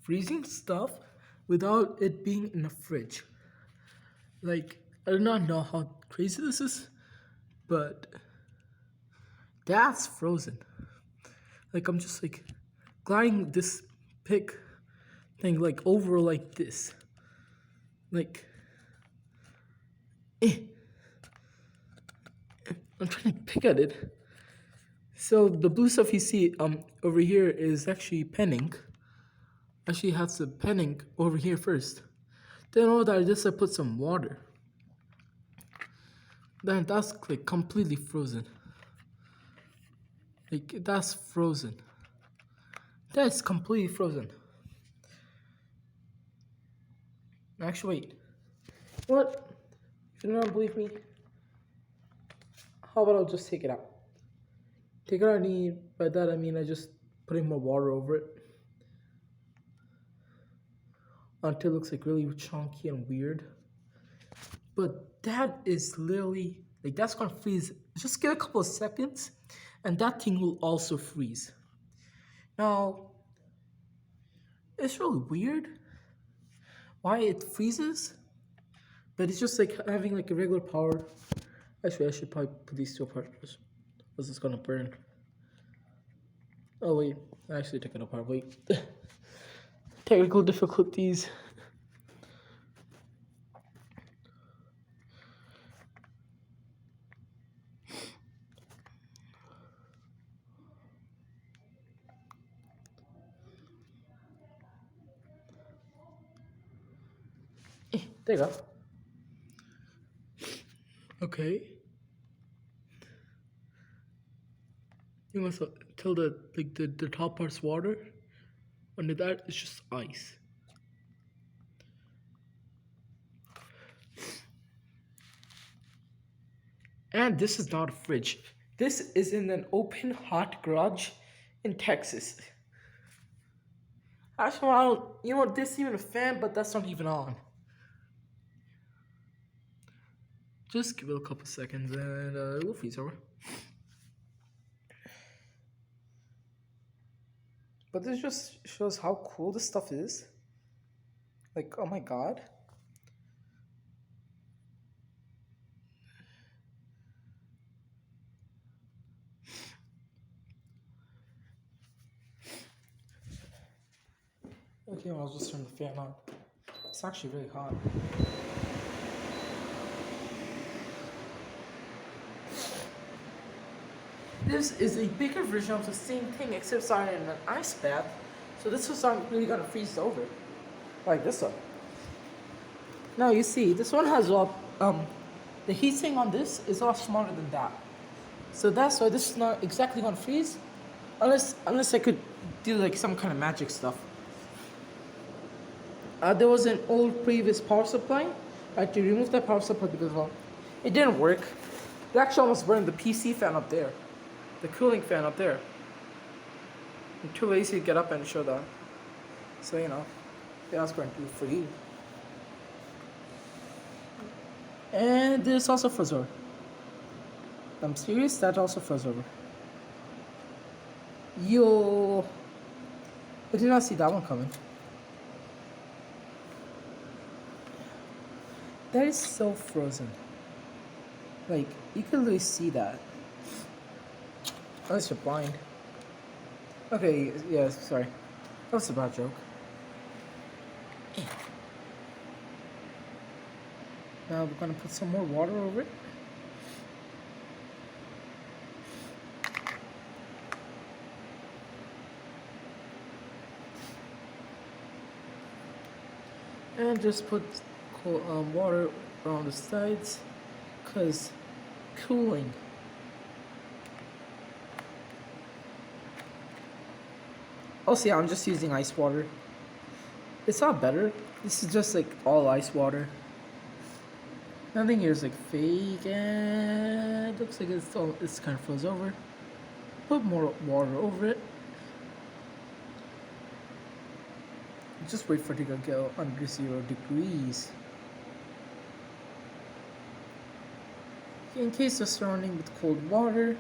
freezing stuff without it being in a fridge. Like, I do not know how crazy this is, but that's frozen. Like, I'm just like gliding this pick thing like over like this. Like, eh. I'm trying to pick at it. So the blue stuff you see over here is actually penning. Actually has the penning over here first. Then all that I just put some water. Then that's like completely frozen. Like that's frozen. That's completely frozen. Actually, wait. What? If you don't believe me, how about I'll just take it out? Take it out. By that I mean I just putting more water over it until it looks like really chunky and weird. But that is literally like that's gonna freeze. Just give it a couple of seconds, and that thing will also freeze. Now, it's really weird why it freezes, but it's just like having like a regular power. Actually, I should probably put these two apart because it's gonna burn. Oh wait, I actually took it apart. Wait, technical difficulties. There you go. Okay. You must tell the like the top part's water. Under that it's just ice. And this is not a fridge. This is in an open hot garage in Texas. Actually, I don't, this even a fan, but that's not even on. Just give it a couple seconds and it will freeze over. But this just shows how cool this stuff is. Like, oh my god. Okay, well, I'll just turn the fan on. It's actually really hot. This is a bigger version of the same thing, except it's on in an ice bath. So this was not really gonna freeze over, like this one. Now you see, this one has the heatsink on this is a lot smaller than that. So that's why this is not exactly gonna freeze, unless I could do like some kind of magic stuff. There was an old previous power supply. I had to remove that power supply because it didn't work. It actually almost burned the PC fan up there, the cooling fan up there. I'm too lazy to get up and show that. So that's going to be for you. And this also froze over. I'm serious, that also froze over. Yo, I did not see that one coming. That is so frozen. Like, you can really see that. Unless you're blind. Okay, yeah, sorry. That was a bad joke. Now we're gonna put some more water over it. And just put water around the sides, cause cooling. Also, yeah, I'm just using ice water. It's not better. This is just like all ice water. Nothing here is like fake, and looks like it's kind of froze over. Put more water over it. Just wait for it to go under 0 degrees. Encase the surrounding with cold water,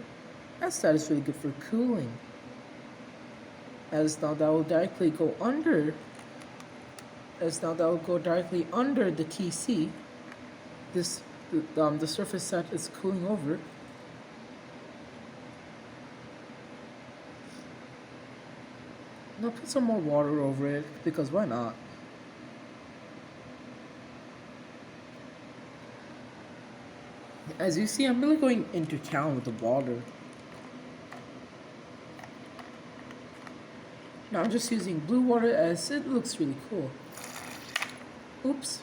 as that is really good for cooling. As now that will directly go under as now that will go directly under the TC. This the surface that is cooling over. Now put some more water over it because why not? As you see, I'm really going into town with the water. Now I'm just using blue water as it looks really cool. Oops.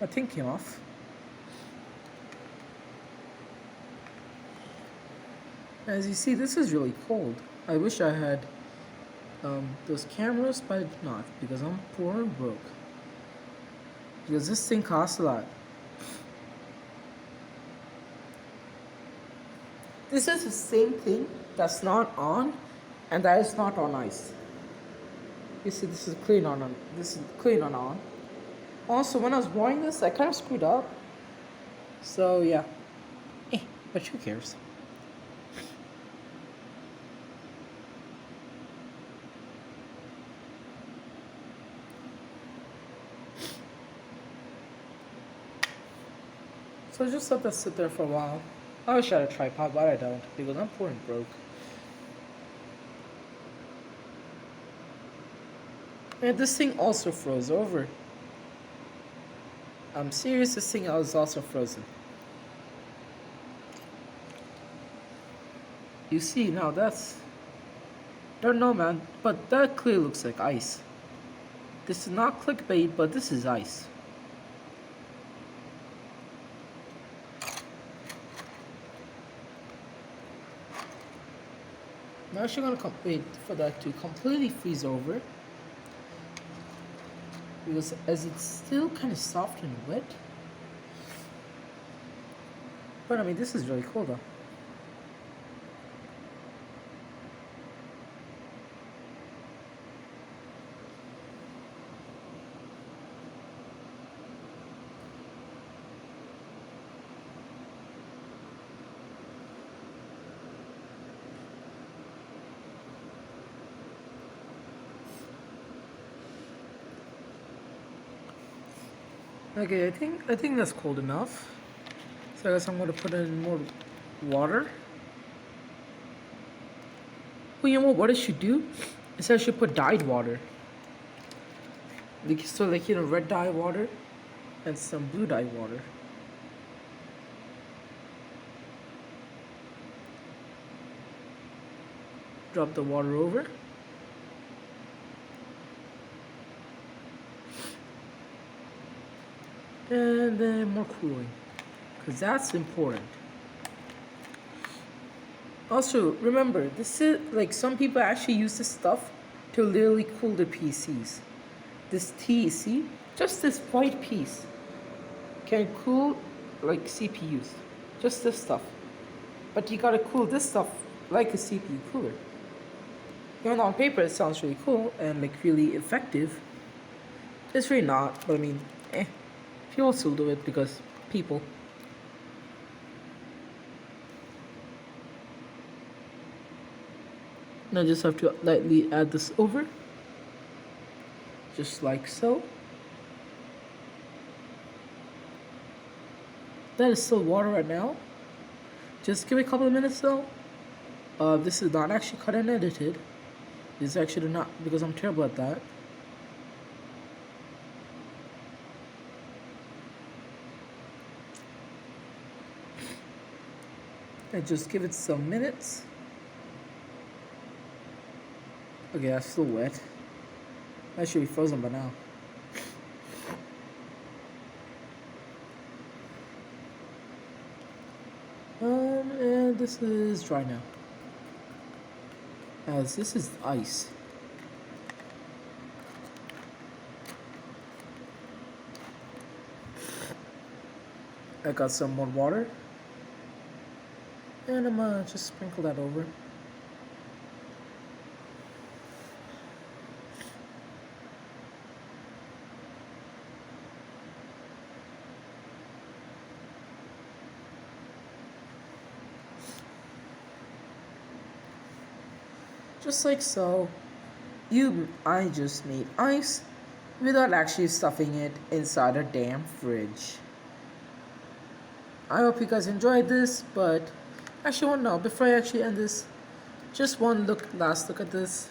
My thing came off. As you see, this is really cold. I wish I had those cameras, but I did not because I'm poor and broke. Because this thing costs a lot. This is the same thing that's not on, and that is not on ice. You see, this is clean on. This is clean on. Also, when I was boiling this, I kind of screwed up. So yeah, but who cares? So just let that sit there for a while. I wish I had a tripod, but I don't because I'm poor and broke. And this thing also froze over. I'm serious, this thing was also frozen. You see, now that's... Don't know, man, but that clearly looks like ice. This is not clickbait, but this is ice. I'm actually gonna wait for that to completely freeze over. Because as it's still kind of soft and wet. But I mean, this is really cool though. Okay, I think that's cold enough. So I guess I'm gonna put in more water. Well, you know what I should do? Is I should put dyed water. So like, you know, red dye water and some blue dye water. Drop the water over. And then more cooling, because that's important. Also, remember, this is like some people actually use this stuff to literally cool their PCs. This TEC, just this white piece, can cool like CPUs. Just this stuff. But you gotta cool this stuff like a CPU cooler. Even though on paper it sounds really cool and like really effective, it's really not. But I mean, people still do it because people. Now just have to lightly add this over. Just like so. That is still water right now. Just give it a couple of minutes though. This is not actually cut and edited. This is actually not, because I'm terrible at that. And just give it some minutes. Okay, that's still wet. That should be frozen by now. And this is dry now. As this is ice. I got some more water. And I'm gonna just sprinkle that over. Just like so. I just made ice without actually stuffing it inside a damn fridge. I hope you guys enjoyed this, but actually, one now before I actually end this, just one last look at this.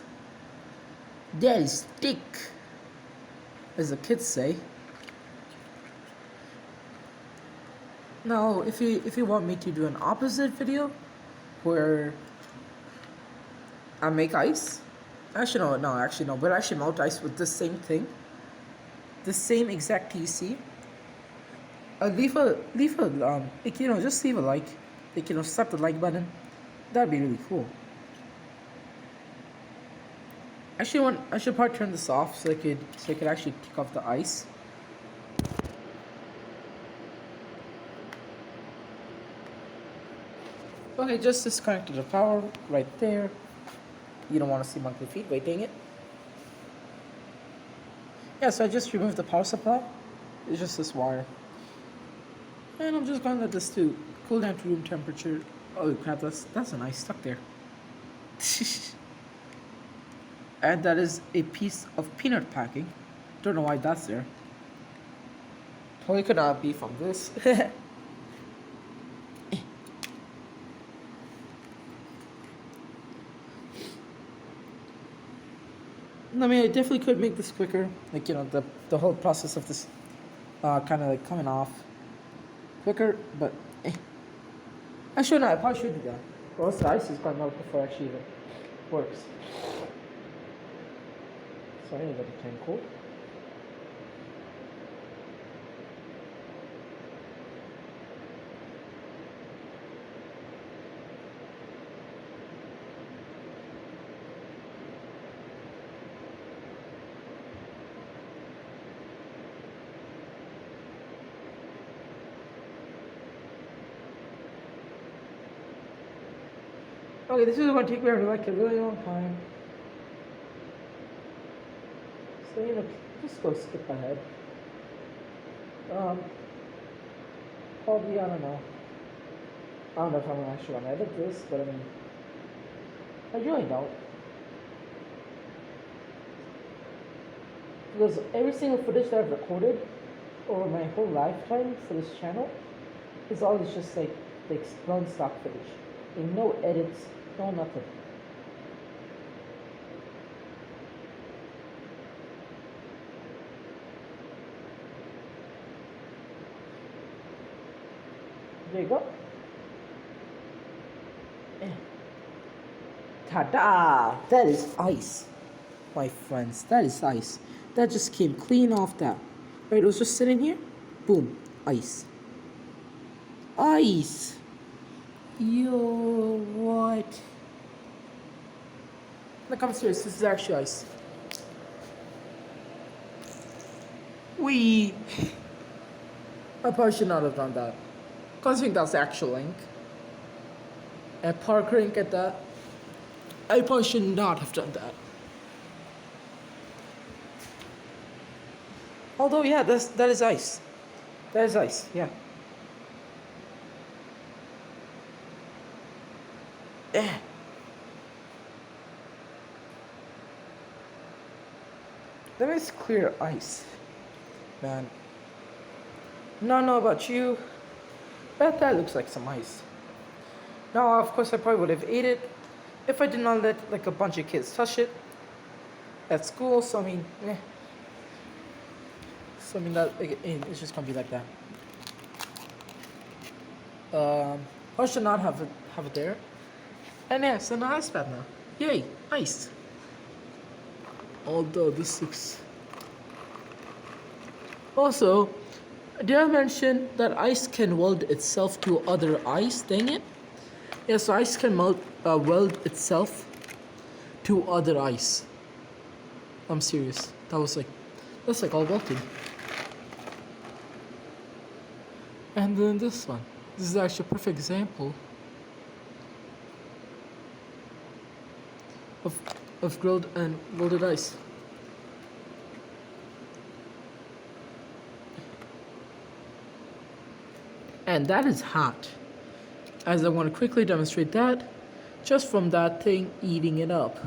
That is thick, as the kids say. Now, if you want me to do an opposite video, where I make ice, actually no, but actually melt ice with the same thing, the same exact TC. Just leave a like, slap the like button. That'd be really cool. Actually, I should probably turn this off so I could actually kick off the ice. Okay, just disconnected the power right there. You don't want to see my feet. Wait, dang it. Yeah, so I just removed the power supply. It's just this wire. And I'm just going to let this to cool down to room temperature. Oh crap, that's an ice stuck there. And that is a piece of peanut packing. Don't know why that's there. Probably could not be from this. I mean, I definitely could make this quicker. Like, the whole process of this kind of like coming off quicker, but actually, no, I probably should do that. Or else the ice is going to melt before it actually even works. So I need to let it turn cold. Okay, this is going to take me like a really long time. So, just go skip ahead. Probably, I don't know. I don't know if I'm actually going to edit this, but I mean, I really don't. Because every single footage that I've recorded over my whole lifetime for this channel is always just like non-stock footage. And no edits, no nothing. There you go. Ta-da! That is ice, my friends. That is ice. That just came clean off that. Right, it was just sitting here. Boom, ice. Ice. Yo, what? Like, I'm serious. This is actually ice. I probably should not have done that. Considering that's the actual ink. And Parker ink at that. I probably should not have done that. Although, yeah, that is ice. That is ice, yeah. That is clear ice. Man. Not know about you, but that looks like some ice. Now, of course, I probably would have ate it if I did not let like a bunch of kids touch it at school. So I mean, So I mean that it's just gonna be like that. I should not have it there. And yeah, it's an ice bath now. Yay, ice. Although this looks. Also, did I mention that ice can weld itself to other ice? Dang it. Yeah, so ice can weld itself to other ice. I'm serious. That's like all melting. And then this one. This is actually a perfect example of grilled and welded ice. And that is hot. As I want to quickly demonstrate that, just from that thing eating it up.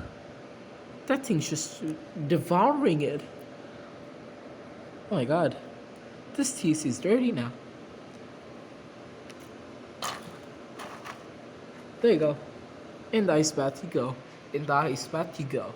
That thing's just devouring it. Oh my god, this TC is dirty now. There you go. In the ice bath you go. In the ice bath you go.